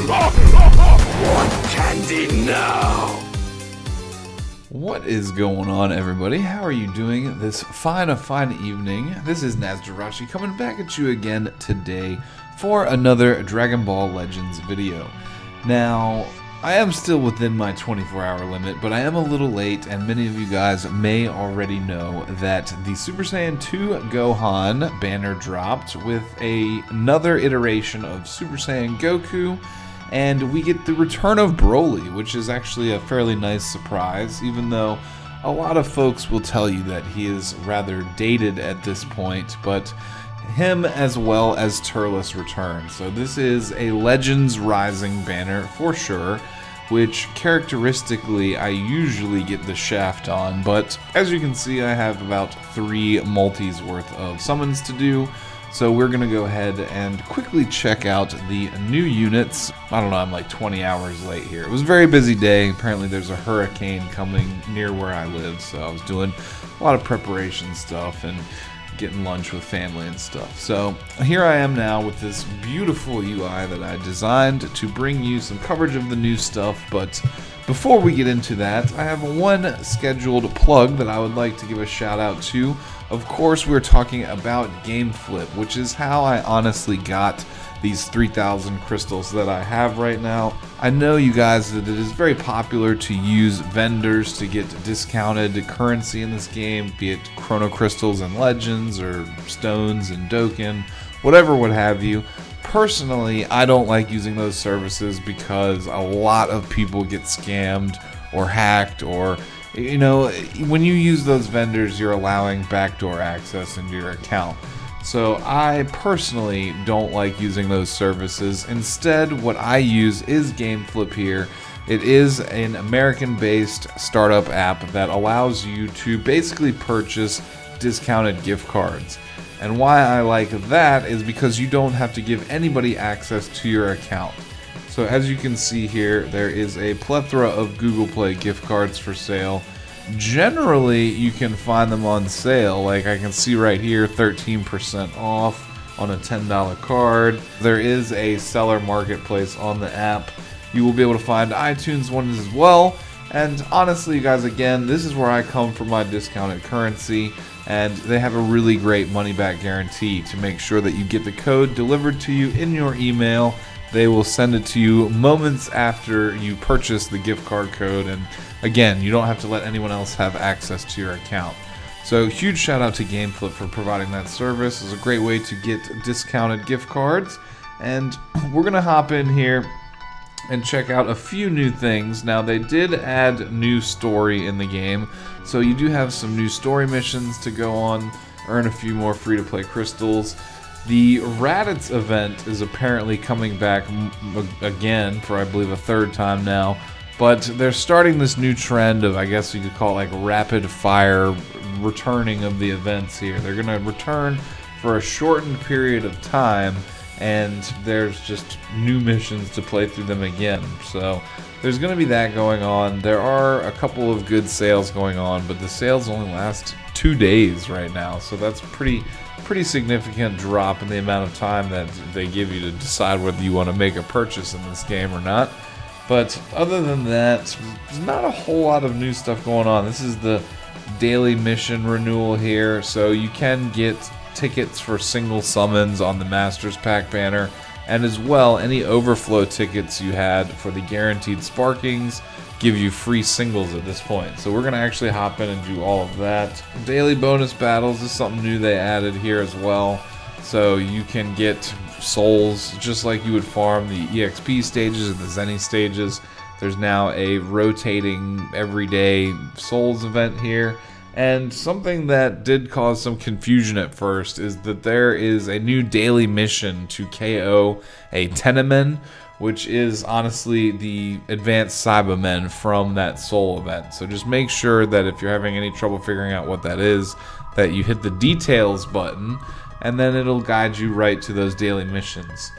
Want candy now? What is going on, everybody? How are you doing this fine evening? This is Nasdorachi coming back at you again today for another Dragon Ball Legends video. Now, I am still within my 24-hour limit, but I am a little late, and many of you guys may already know that the Super Saiyan 2 Gohan banner dropped with another iteration of Super Saiyan Goku, and we get the return of Broly, which is actually a fairly nice surprise, even though a lot of folks will tell you that he is rather dated at this point, but him as well as Turrell return. So this is a Legends Rising banner for sure, which characteristically I usually get the shaft on, but as you can see I have about 3 multis worth of summons to do. So we're going to go ahead and quickly check out the new units. I don't know, I'm like 20 hours late here. It was a very busy day. Apparently there's a hurricane coming near where I live, so I was doing a lot of preparation stuff and getting lunch with family and stuff. So here I am now with this beautiful UI that I designed to bring you some coverage of the new stuff, but before we get into that, I have one scheduled plug that I would like to give a shout out to. Of course, we're talking about GameFlip, which is how I honestly got these 3,000 crystals that I have right now. I know you guys that it is very popular to use vendors to get discounted currency in this game, be it Chrono Crystals and Legends or Stones and Dokkan, whatever what have you. Personally, I don't like using those services because a lot of people get scammed or hacked, or you know, when you use those vendors, you're allowing backdoor access into your account. So I personally don't like using those services. Instead, what I use is GameFlip here. It is an American-based startup app that allows you to basically purchase discounted gift cards. And why I like that is because you don't have to give anybody access to your account. So as you can see here, there is a plethora of Google Play gift cards for sale. Generally, you can find them on sale. Like I can see right here, 13% off on a $10 card. There is a seller marketplace on the app. You will be able to find iTunes ones as well. And honestly, you guys, again, this is where I come for my discounted currency, and they have a really great money back guarantee to make sure that you get the code delivered to you in your email. They will send it to you moments after you purchase the gift card code, and again, you don't have to let anyone else have access to your account. So huge shout out to GameFlip for providing that service. It's a great way to get discounted gift cards, and we're gonna hop in here and check out a few new things. Now, they did add new story in the game, so you do have some new story missions to go on, earn a few more free-to-play crystals. The Raditz event is apparently coming back again for, I believe, a 3rd time now, but they're starting this new trend of, I guess you could call it like rapid fire returning of the events here. They're going to return for a shortened period of time, and there's just new missions to play through them again. So there's going to be that going on. There are a couple of good sales going on, but the sales only last 2 days right now, so that's pretty significant drop in the amount of time that they give you to decide whether you want to make a purchase in this game or not. But other than that, there's not a whole lot of new stuff going on. This is the daily mission renewal here, so you can get tickets for single summons on the Masters Pack banner, and as well, any overflow tickets you had for the guaranteed sparkings give you free singles at this point. So we're going to actually hop in and do all of that. Daily bonus battles is something new they added here as well. So you can get souls just like you would farm the EXP stages and the Zenny stages. There's now a rotating everyday souls event here. And something that did cause some confusion at first is that there is a new daily mission to KO a Tenemen, which is honestly the advanced Cybermen from that Soul event. So just make sure that if you're having any trouble figuring out what that is, that you hit the details button, and then it'll guide you right to those daily missions.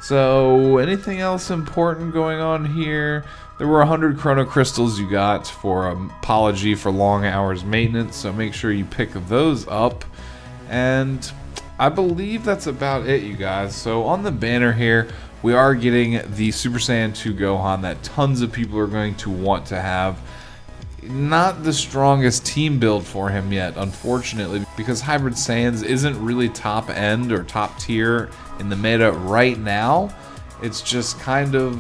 So anything else important going on here? There were 100 Chrono Crystals you got for Apology for Long Hours Maintenance, so make sure you pick those up. And I believe that's about it, you guys. So on the banner here, we are getting the Super Saiyan 2 Gohan that tons of people are going to want to have. Not the strongest team build for him yet, unfortunately, because Hybrid Saiyans isn't really top end or top tier in the meta right now. It's just kind of,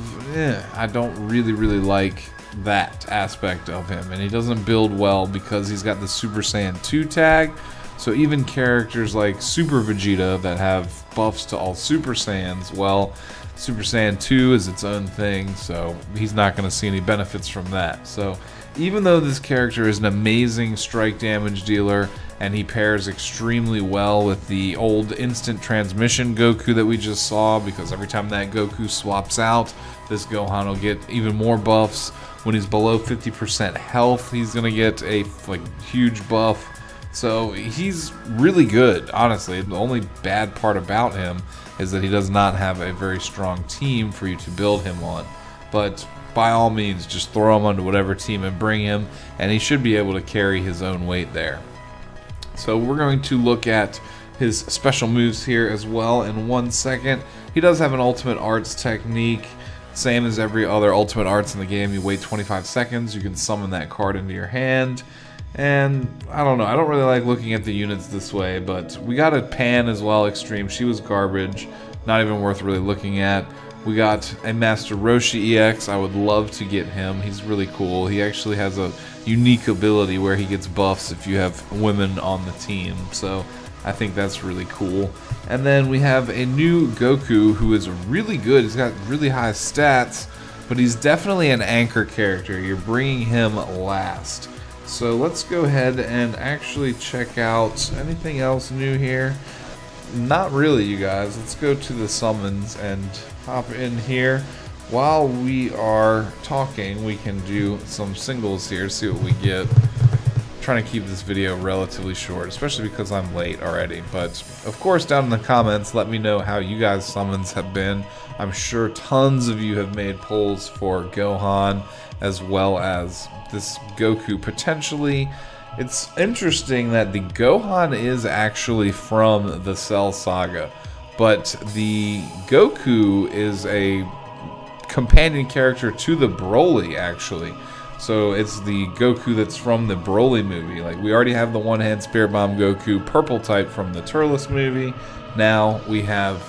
I don't really like that aspect of him, and he doesn't build well because he's got the Super Saiyan 2 tag. So even characters like Super Vegeta that have buffs to all Super Saiyans, well, Super Saiyan 2 is its own thing, so he's not going to see any benefits from that. So even though this character is an amazing strike damage dealer and he pairs extremely well with the old instant transmission Goku that we just saw, because every time that Goku swaps out, this Gohan will get even more buffs. When he's below 50% health, he's going to get a huge buff. So he's really good, honestly. The only bad part about him is that he does not have a very strong team for you to build him on. But by all means, just throw him onto whatever team and bring him, and he should be able to carry his own weight there. So we're going to look at his special moves here as well in 1 second. He does have an Ultimate Arts technique, same as every other Ultimate Arts in the game. You wait 25 seconds, you can summon that card into your hand. And I don't know, I don't really like looking at the units this way, but we got a Pan as well, Extreme. She was garbage, not even worth really looking at. We got a Master Roshi EX. I would love to get him. He's really cool. He actually has a unique ability where he gets buffs if you have women on the team. So I think that's really cool. And then we have a new Goku who is really good. He's got really high stats, but he's definitely an anchor character. You're bringing him last. So let's go ahead and actually check out anything else new here. Not really, you guys. Let's go to the summons and hop in here. While we are talking, we can do some singles here, see what we get. I'm trying to keep this video relatively short, especially because I'm late already. But of course, down in the comments, let me know how you guys' summons have been. I'm sure tons of you have made polls for Gohan as well as this Goku potentially. It's interesting that the Gohan is actually from the Cell Saga, but the Goku is a companion character to the Broly, actually. So it's the Goku that's from the Broly movie. Like, we already have the one-hand Spirit Bomb Goku, purple type from the Turles movie. Now we have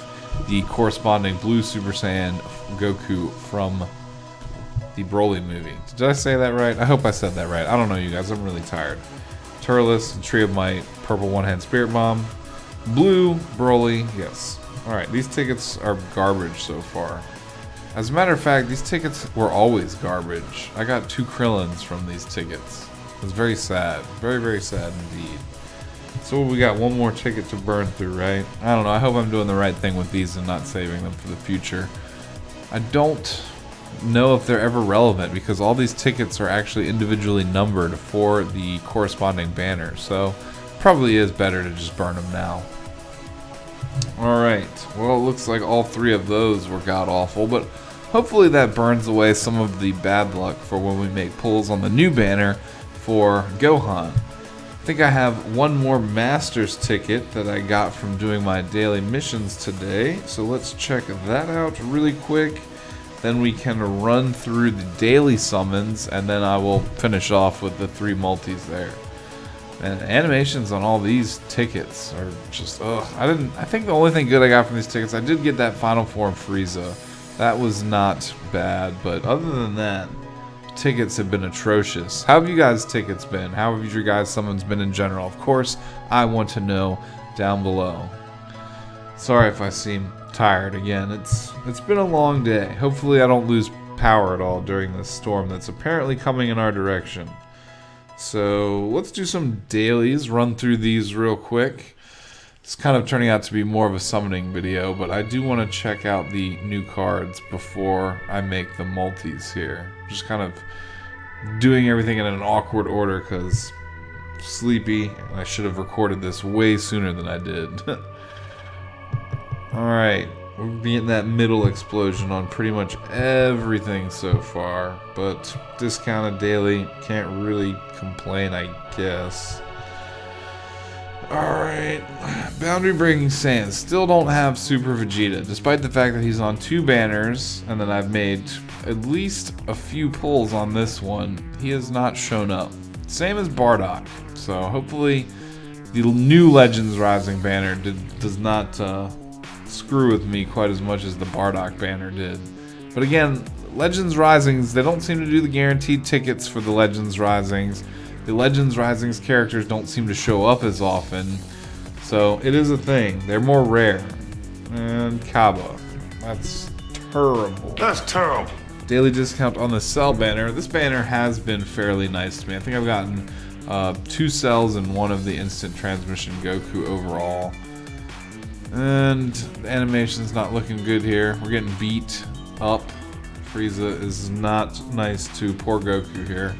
the corresponding blue Super Saiyan Goku from the Broly movie. Did I say that right? I hope I said that right. I don't know, you guys. I'm really tired. Turles, Tree of Might, purple one-hand Spirit Bomb, blue Broly, yes. Alright, these tickets are garbage so far. As a matter of fact, these tickets were always garbage. I got 2 Krillins from these tickets. It's very sad. Very sad indeed. So we got one more ticket to burn through, right? I don't know. I hope I'm doing the right thing with these and not saving them for the future. I don't know if they're ever relevant because all these tickets are actually individually numbered for the corresponding banner, so probably is better to just burn them now. Alright, well, it looks like all 3 of those were god-awful, but hopefully that burns away some of the bad luck for when we make pulls on the new banner for Gohan. I think I have one more Masters ticket that I got from doing my daily missions today, so let's check that out really quick. Then we can run through the daily summons, and then I will finish off with the 3 multis there. And animations on all these tickets are just, ugh. I think the only thing good I got from these tickets, I did get that Final Form Frieza. That was not bad, but other than that, tickets have been atrocious. How have you guys' tickets been? How have your guys' summons been in general? Of course, I want to know down below. Sorry if I seem tired again. It's been a long day. Hopefully I don't lose power at all during this storm that's apparently coming in our direction. So let's do some dailies, run through these real quick. It's kind of turning out to be more of a summoning video, but I do want to check out the new cards before I make the multis here. Just kind of doing everything in an awkward order because sleepy. I should have recorded this way sooner than I did. Alright, we're getting that middle explosion on pretty much everything so far, but discounted daily, can't really complain, I guess. Alright, Boundary Breaking Saiyan still don't have Super Vegeta, despite the fact that he's on 2 banners, and then I've made at least a few pulls on this one. He has not shown up. Same as Bardock, so hopefully the new Legends Rising banner does not screw with me quite as much as the Bardock banner did. But again, Legends Risings, they don't seem to do the guaranteed tickets for the Legends Risings. The Legends Risings characters don't seem to show up as often, so it is a thing. They're more rare. And Kaba, that's terrible. That's terrible. Daily discount on the Cell banner. This banner has been fairly nice to me. I think I've gotten 2 cells and 1 of the instant transmission Goku overall. And the animation's not looking good here. We're getting beat up. Frieza is not nice to poor Goku here.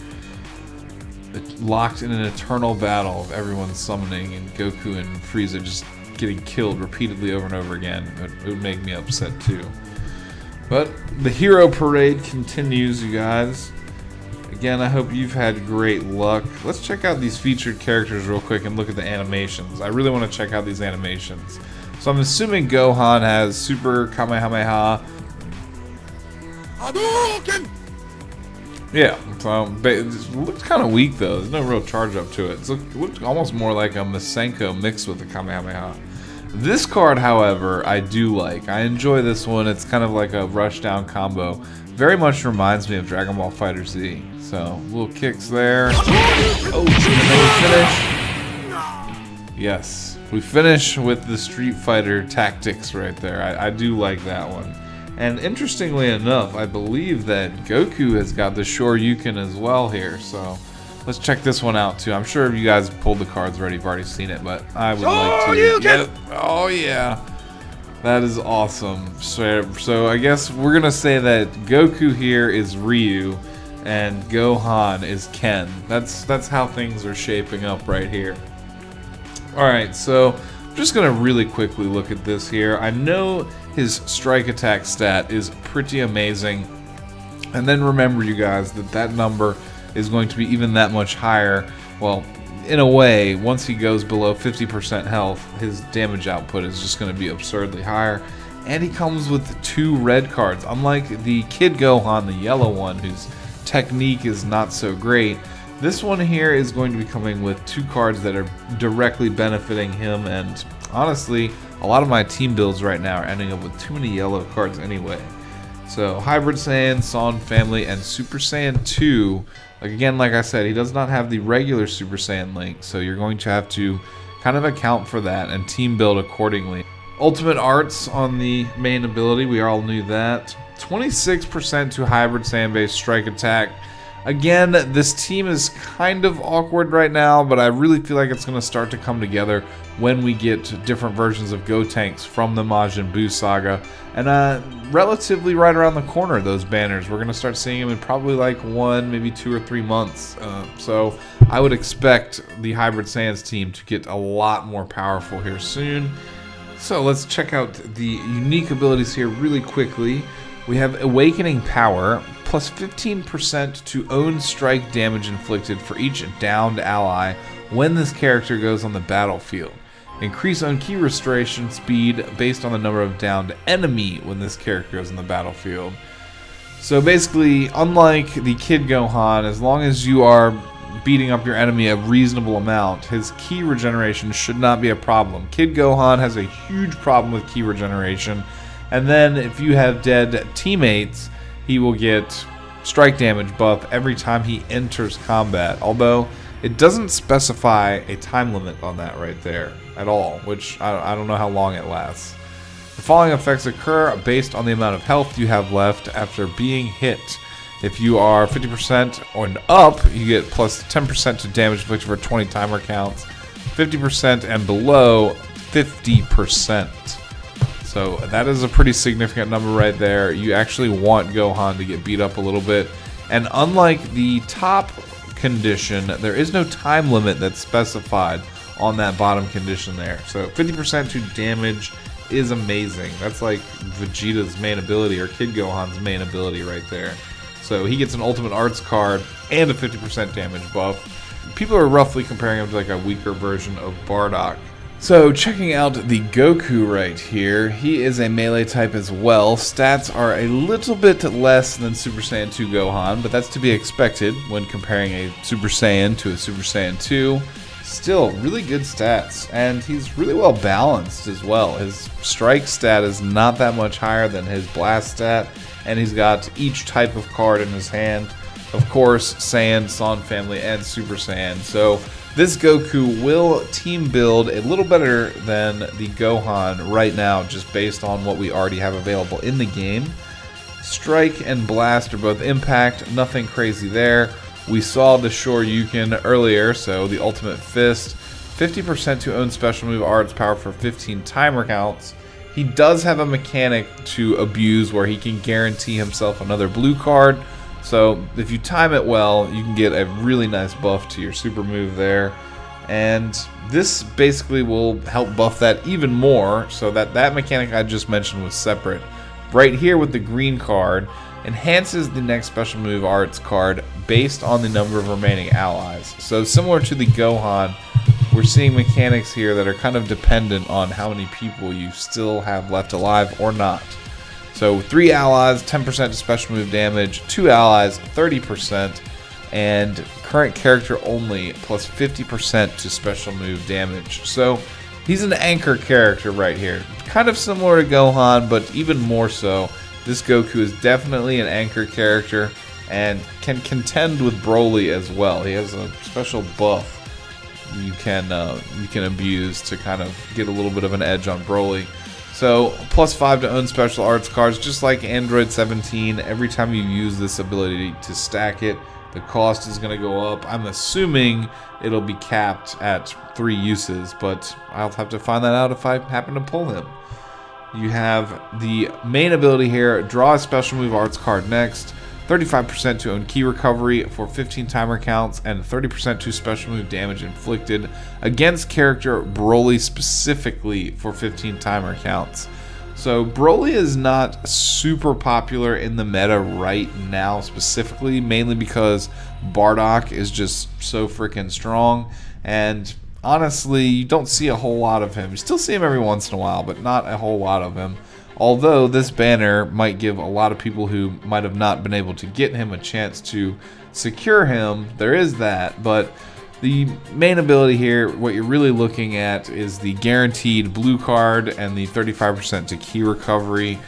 Locked in an eternal battle of everyone summoning and Goku and Frieza just getting killed repeatedly over and over again. It would make me upset too. But the hero parade continues, you guys. Again, I hope you've had great luck. Let's check out these featured characters real quick and look at the animations. I really want to check out these animations. So I'm assuming Gohan has Super Kamehameha. Hadouken! Yeah, so it looks kind of weak though. There's no real charge up to it. It looks almost more like a Masenko mixed with a Kamehameha. This card, however, I do like. I enjoy this one. It's kind of like a rushdown combo. Very much reminds me of Dragon Ball FighterZ. So, little kicks there. Oh, and then we finish. Yes, we finish with the Street Fighter tactics right there. I do like that one. And interestingly enough, I believe that Goku has got the Shoryuken as well here. So, let's check this one out too. I'm sure you guys pulled the cards already. You've already seen it, but I would like to get it. Oh yeah, that is awesome. So I guess we're gonna say that Goku here is Ryu, and Gohan is Ken. That's how things are shaping up right here. All right, so I'm just gonna really quickly look at this here. I know his strike attack stat is pretty amazing, and then remember, you guys, that number is going to be even that much higher. Well, in a way, once he goes below 50% health, his damage output is just going to be absurdly higher. And he comes with 2 red cards. Unlike the Kid Gohan, the yellow one, whose technique is not so great, this one here is going to be coming with 2 cards that are directly benefiting him. And honestly, a lot of my team builds right now are ending up with too many yellow cards anyway. So Hybrid Saiyan, Son Family, and Super Saiyan 2. Again, like I said, he does not have the regular Super Saiyan link, so you're going to have to kind of account for that and team build accordingly. Ultimate Arts on the main ability, we all knew that. 26% to Hybrid Saiyan based strike attack. Again, this team is kind of awkward right now, but I really feel like it's going to start to come together when we get different versions of Gotenks from the Majin Buu saga. And relatively right around the corner, those banners, we're going to start seeing them in probably like 1, maybe 2 or 3 months. So I would expect the Hybrid Saiyans team to get a lot more powerful here soon. So let's check out the unique abilities here really quickly. We have Awakening Power, plus 15% to own strike damage inflicted for each downed ally when this character goes on the battlefield. Increase own key restoration speed based on the number of downed enemy when this character goes on the battlefield. So basically, unlike the Kid Gohan, as long as you are beating up your enemy a reasonable amount, his key regeneration should not be a problem. Kid Gohan has a huge problem with key regeneration, and then if you have dead teammates, he will get strike damage buff every time he enters combat, although it doesn't specify a time limit on that right there at all, which I don't know how long it lasts. The following effects occur based on the amount of health you have left after being hit. If you are 50% or up, you get plus 10% to damage inflicted for 20 timer counts. 50% and below, 50%. So that is a pretty significant number right there. You actually want Gohan to get beat up a little bit. And unlike the top condition, there is no time limit that's specified on that bottom condition there. So 50% to damage is amazing. That's like Vegeta's main ability, or Kid Gohan's main ability right there. So he gets an Ultimate Arts card and a 50% damage buff. People are roughly comparing him to like a weaker version of Bardock. So checking out the Goku right here, he is a melee type as well. Stats are a little bit less than Super Saiyan 2 Gohan, but that's to be expected when comparing a Super Saiyan to a Super Saiyan 2. Still, really good stats, and he's really well balanced as well. His strike stat is not that much higher than his blast stat, and he's got each type of card in his hand. Of course, Saiyan, Son family, and Super Saiyan. So this Goku will team build a little better than the Gohan right now, just based on what we already have available in the game. Strike and Blast are both impact, nothing crazy there. We saw the Shoryuken earlier, so the Ultimate Fist, 50% to own special move arts power for 15 timer counts. He does have a mechanic to abuse where he can guarantee himself another blue card. So if you time it well, you can get a really nice buff to your super move there. And this basically will help buff that even more, so that mechanic I just mentioned was separate. Right here with the green card, enhances the next special move arts card based on the number of remaining allies. So similar to the Gohan, we're seeing mechanics here that are kind of dependent on how many people you still have left alive or not. So 3 allies, 10% to special move damage, 2 allies, 30%, and current character only, plus 50% to special move damage. So he's an anchor character right here. Kind of similar to Gohan, but even more so. This Goku is definitely an anchor character and can contend with Broly as well. He has a special buff you can abuse to kind of get a little bit of an edge on Broly. So plus 5 to own special arts cards, just like Android 17. Every time you use this ability to stack it, the cost is going to go up. I'm assuming it'll be capped at 3 uses, but I'll have to find that out if I happen to pull him. You have the main ability here, draw a special move arts card next, 35% to own key recovery for 15 timer counts, and 30% to special move damage inflicted against character Broly specifically for 15 timer counts. So Broly is not super popular in the meta right now specifically, mainly because Bardock is just so freaking strong, and honestly, you don't see a whole lot of him. You still see him every once in a while, but not a whole lot of him. Although this banner might give a lot of people who might have not been able to get him a chance to secure him. There is that, but the main ability here, what you're really looking at is the guaranteed blue card and the 35% to key recovery,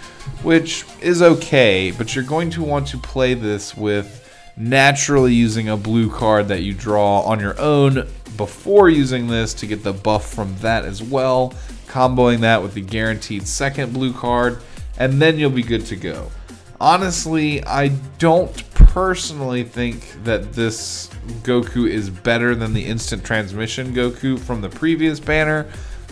which is okay, but you're going to want to play this with naturally using a blue card that you draw on your own before using this to get the buff from that as well, comboing that with the guaranteed second blue card, and then you'll be good to go. Honestly, I don't personally think that this Goku is better than the instant transmission Goku from the previous banner,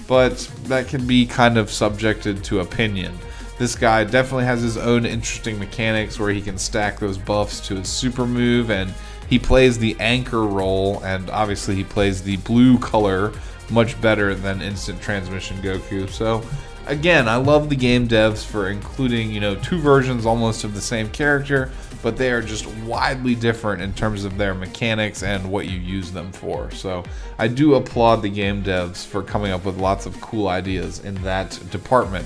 but that can be kind of subjected to opinion. This guy definitely has his own interesting mechanics where he can stack those buffs to his super move, and he plays the anchor role, and obviously he plays the blue color much better than instant transmission Goku. So again, I love the game devs for including, 2 versions almost of the same character, but they are just widely different in terms of their mechanics and what you use them for. So I do applaud the game devs for coming up with lots of cool ideas in that department.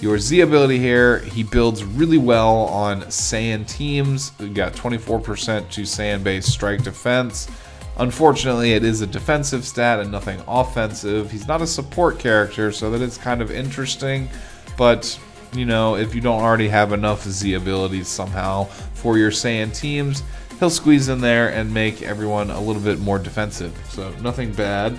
Your Z ability here, he builds really well on Saiyan teams. We got 24% to Saiyan-based strike defense. Unfortunately, it is a defensive stat and nothing offensive. He's not a support character, so that is kind of interesting. But, if you don't already have enough Z abilities somehow for your Saiyan teams, he'll squeeze in there and make everyone a little bit more defensive. So, nothing bad.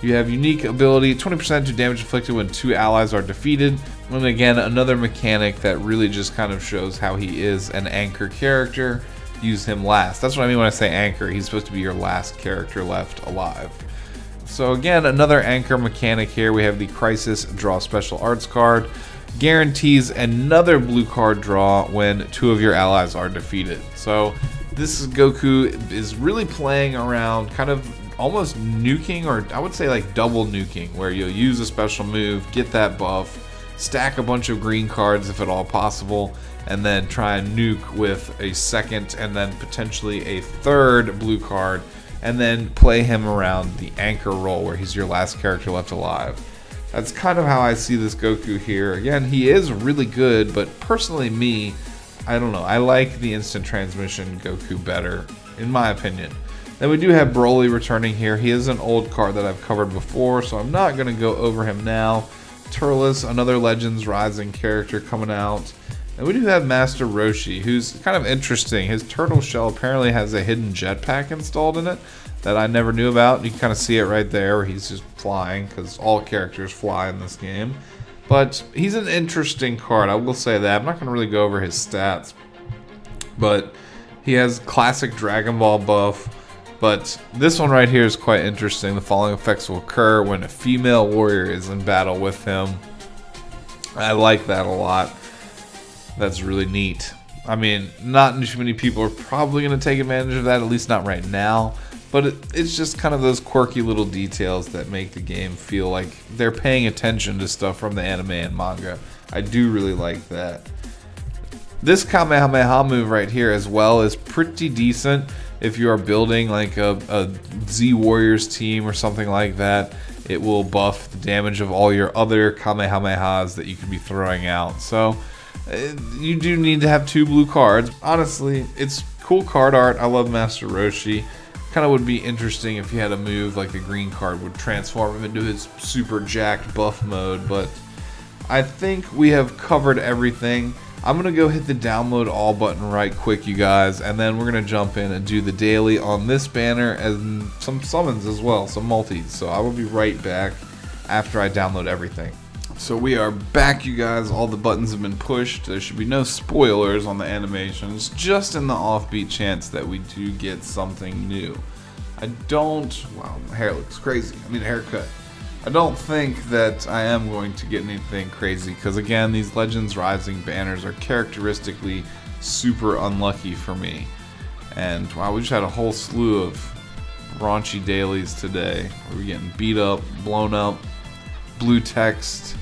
You have unique ability, 20% to damage inflicted when 2 allies are defeated. And again, another mechanic that really just kind of shows how he is an anchor character. Use him last. That's what I mean when I say anchor. He's supposed to be your last character left alive. So again, another anchor mechanic here. We have the Crisis Draw Special Arts card. Guarantees another blue card draw when 2 of your allies are defeated. So this Goku is really playing around kind of almost nuking, or I would say like double nuking, where you'll use a special move, get that buff, stack a bunch of green cards if at all possible, and then try and nuke with a second and then potentially a third blue card, and then play him around the anchor role where he's your last character left alive. That's kind of how I see this Goku here. Again, he is really good, but personally me, I don't know. I like the instant transmission Goku better, in my opinion. Then we do have Broly returning here. He is an old card that I've covered before, so I'm not going to go over him now. Turrell, another Legends Rising character coming out. And we do have Master Roshi, who's kind of interesting. His turtle shell apparently has a hidden jetpack installed in it that I never knew about. You can kind of see it right there where he's just flying, because all characters fly in this game. But he's an interesting card, I will say that. I'm not going to really go over his stats. But he has classic Dragon Ball buff. But this one right here is quite interesting. The following effects will occur when a female warrior is in battle with him. I like that a lot. That's really neat. I mean, not too many people are probably going to take advantage of that, at least not right now. But it's just kind of those quirky little details that make the game feel like they're paying attention to stuff from the anime and manga. I do really like that. This Kamehameha move right here as well is pretty decent if you are building like a Z Warriors team or something like that. It will buff the damage of all your other Kamehamehas that you could be throwing out. So you do need to have 2 blue cards. Honestly, it's cool card art. I love Master Roshi. Kind of would be interesting if he had a move like the green card would transform him into his super jacked buff mode, but I think we have covered everything. I'm going to go hit the download all button right quick, you guys, and then we're going to jump in and do the daily on this banner and some summons as well, some multis. So I will be right back after I download everything. So we are back, you guys. All the buttons have been pushed. There should be no spoilers on the animations, just in the offbeat chance that we do get something new. I don't, wow, my hair looks crazy. I need a haircut. I don't think that I am going to get anything crazy, because again, these Legends Rising banners are characteristically super unlucky for me. And wow, we just had a whole slew of raunchy dailies today. We're getting beat up, blown up, blue text,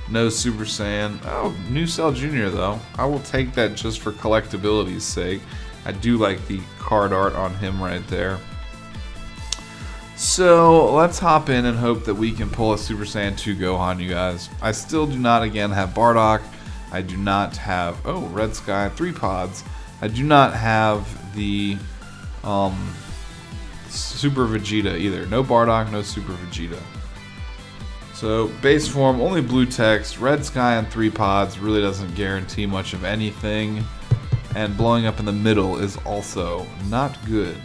no Super Saiyan. Oh, New Cell Jr. though. I will take that just for collectability's sake. I do like the card art on him right there. So let's hop in and hope that we can pull a Super Saiyan 2 Gohan, you guys. I still do not, again, have Bardock. I do not have, oh, Red Sky, 3 pods. I do not have the Super Vegeta either. No Bardock, no Super Vegeta. So base form, only blue text, Red Sky and 3 pods really doesn't guarantee much of anything. And blowing up in the middle is also not good.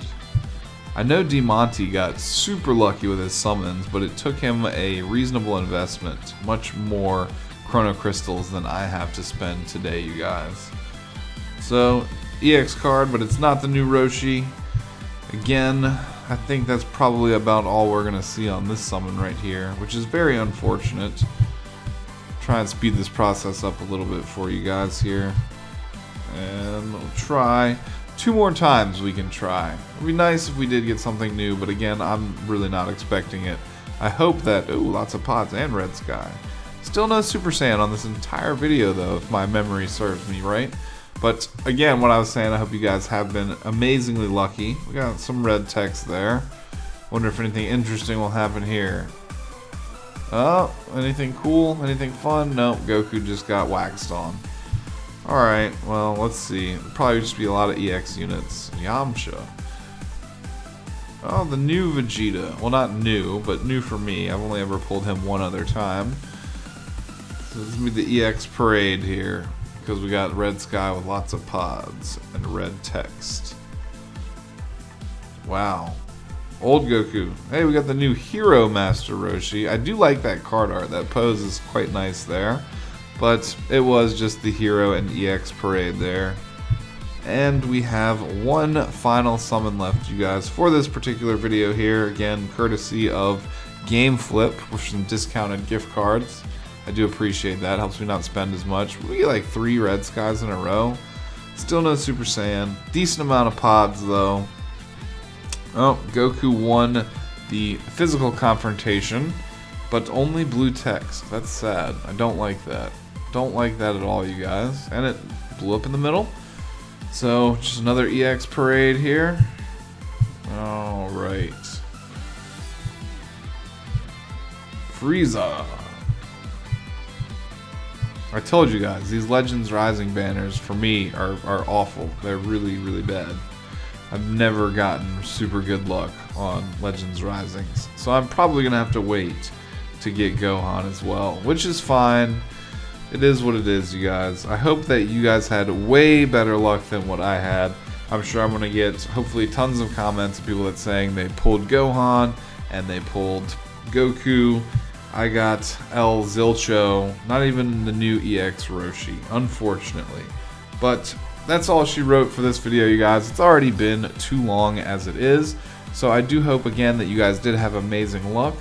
I know DeMonty got super lucky with his summons, but it took him a reasonable investment. Much more Chrono Crystals than I have to spend today, you guys. So, EX card, but it's not the new Roshi. Again, I think that's probably about all we're going to see on this summon right here, which is very unfortunate. Try and speed this process up a little bit for you guys here. And we'll try 2 more times we can try. It'd be nice if we did get something new, but again, I'm really not expecting it. I hope that, ooh, lots of pods and Red Sky. Still no Super Saiyan on this entire video though, if my memory serves me right. But again, what I was saying, I hope you guys have been amazingly lucky. We got some red text there. Wonder if anything interesting will happen here. Oh, anything cool? Anything fun? Nope, Goku just got waxed on. Alright, well, let's see. It'll probably just be a lot of EX units. Yamcha. Oh, the new Vegeta. Well, not new, but new for me. I've only ever pulled him one other time. So this is going to be the EX parade here, because we got Red Sky with lots of pods and red text. Wow. Old Goku. Hey, we got the new Hero Master Roshi. I do like that card art. That pose is quite nice there. But it was just the Hero and EX parade there. And we have one final summon left, you guys, for this particular video here. Again, courtesy of GameFlip with some discounted gift cards. I do appreciate that. Helps me not spend as much. We get like 3 Red Skies in a row. Still no Super Saiyan. Decent amount of pods, though. Oh, Goku won the physical confrontation, but only blue text. That's sad. I don't like that. Don't like that at all, you guys. And it blew up in the middle. So, just another EX parade here. Oh, Alright. Frieza. I told you guys, these Legends Rising banners for me are awful. They're really, really bad. I've never gotten super good luck on Legends Risings. So I'm probably going to have to wait to get Gohan as well, which is fine. It is what it is, you guys. I hope that you guys had way better luck than what I had. I'm sure I'm going to get hopefully tons of comments of people that saying they pulled Gohan and they pulled Goku. I got El Zilcho, not even the new EX Roshi, unfortunately. But that's all she wrote for this video, you guys. It's already been too long as it is. So I do hope again that you guys did have amazing luck.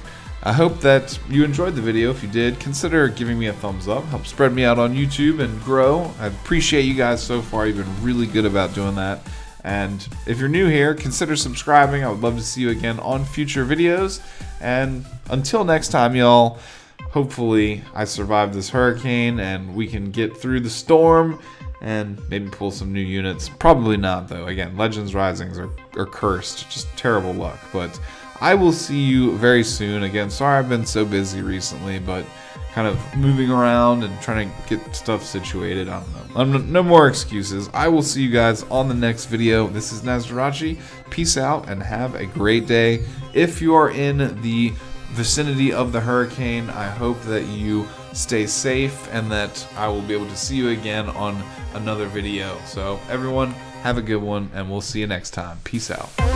I hope that you enjoyed the video. If you did, consider giving me a thumbs up. Help spread me out on YouTube and grow. I appreciate you guys so far. You've been really good about doing that. And if you're new here, consider subscribing. I would love to see you again on future videos. And until next time, y'all, hopefully I survive this hurricane and we can get through the storm and maybe pull some new units. Probably not, though. Again, Legends Risings are cursed. Just terrible luck. But I will see you very soon. Again, sorry I've been so busy recently, but kind of moving around and trying to get stuff situated. I don't know. No more excuses. I will see you guys on the next video. This is Nasdorachi. Peace out and have a great day. If you are in the vicinity of the hurricane, I hope that you stay safe and that I will be able to see you again on another video. So everyone, have a good one, and we'll see you next time. Peace out.